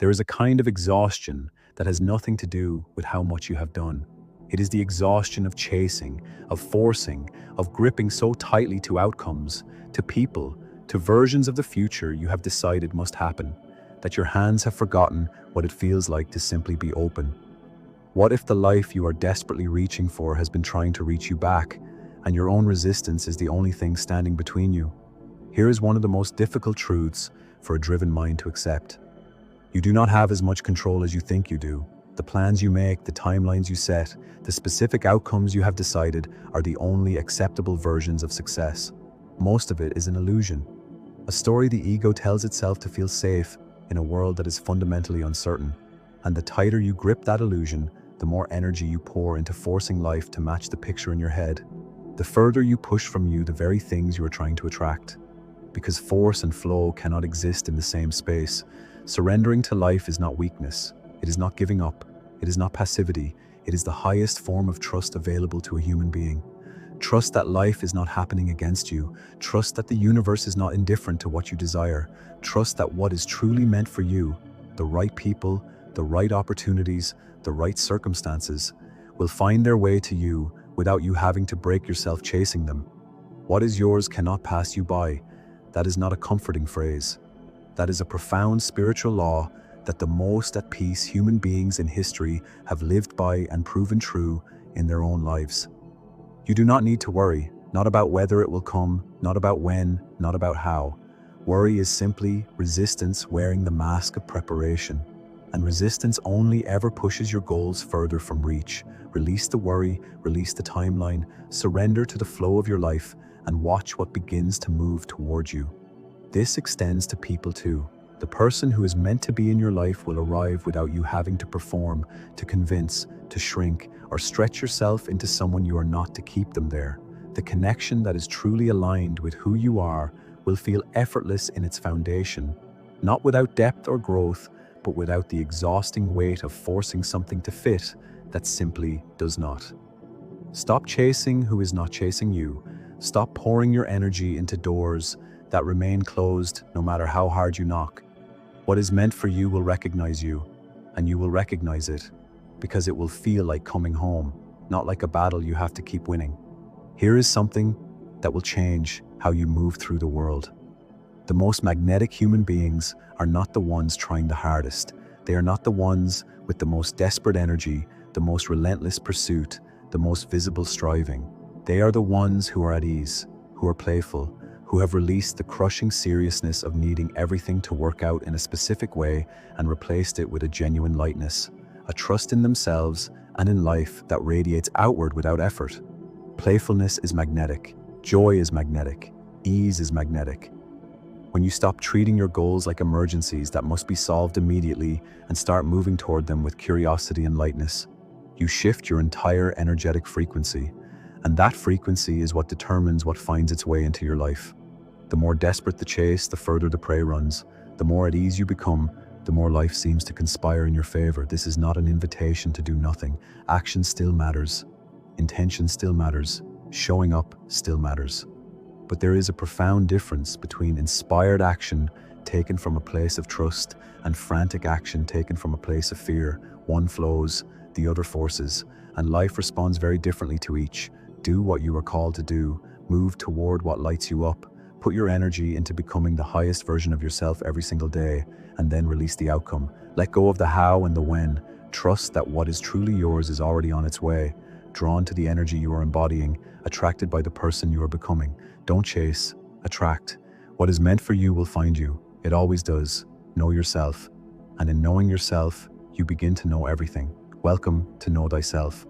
There is a kind of exhaustion that has nothing to do with how much you have done. It is the exhaustion of chasing, of forcing, of gripping so tightly to outcomes, to people, to versions of the future you have decided must happen, that your hands have forgotten what it feels like to simply be open. What if the life you are desperately reaching for has been trying to reach you back, and your own resistance is the only thing standing between you? Here is one of the most difficult truths for a driven mind to accept. You do not have as much control as you think you do. The plans you make, the timelines you set, the specific outcomes you have decided are the only acceptable versions of success. Most of it is an illusion, a story the ego tells itself to feel safe in a world that is fundamentally uncertain. And the tighter you grip that illusion, the more energy you pour into forcing life to match the picture in your head. The further you push from you the very things you are trying to attract. Because force and flow cannot exist in the same space, surrendering to life is not weakness. It is not giving up. It is not passivity. It is the highest form of trust available to a human being. Trust that life is not happening against you. Trust that the universe is not indifferent to what you desire. Trust that what is truly meant for you, the right people, the right opportunities, the right circumstances, will find their way to you without you having to break yourself chasing them. What is yours cannot pass you by. That is not a comforting phrase. That is a profound spiritual law that the most at peace human beings in history have lived by and proven true in their own lives. You do not need to worry, not about whether it will come, not about when, not about how. Worry is simply resistance wearing the mask of preparation. And resistance only ever pushes your goals further from reach. Release the worry, release the timeline, surrender to the flow of your life, and watch what begins to move towards you. This extends to people too. The person who is meant to be in your life will arrive without you having to perform, to convince, to shrink, or stretch yourself into someone you are not to keep them there. The connection that is truly aligned with who you are will feel effortless in its foundation, not without depth or growth, but without the exhausting weight of forcing something to fit that simply does not. Stop chasing who is not chasing you. Stop pouring your energy into doors that remain closed no matter how hard you knock. What is meant for you will recognize you, and you will recognize it because it will feel like coming home, not like a battle you have to keep winning. Here is something that will change how you move through the world. The most magnetic human beings are not the ones trying the hardest. They are not the ones with the most desperate energy, the most relentless pursuit, the most visible striving. They are the ones who are at ease, who are playful, who have released the crushing seriousness of needing everything to work out in a specific way and replaced it with a genuine lightness, a trust in themselves and in life that radiates outward without effort. Playfulness is magnetic. Joy is magnetic. Ease is magnetic. When you stop treating your goals like emergencies that must be solved immediately and start moving toward them with curiosity and lightness, you shift your entire energetic frequency, and that frequency is what determines what finds its way into your life. The more desperate the chase, the further the prey runs. The more at ease you become, the more life seems to conspire in your favor. This is not an invitation to do nothing. Action still matters. Intention still matters. Showing up still matters. But there is a profound difference between inspired action taken from a place of trust and frantic action taken from a place of fear. One flows, the other forces, and life responds very differently to each. Do what you are called to do. Move toward what lights you up. Put your energy into becoming the highest version of yourself every single day, and then release the outcome. Let go of the how and the when. Trust that what is truly yours is already on its way. Drawn to the energy you are embodying, attracted by the person you are becoming. Don't chase, attract. What is meant for you will find you. It always does. Know yourself. And in knowing yourself, you begin to know everything. Welcome to Know Thyself.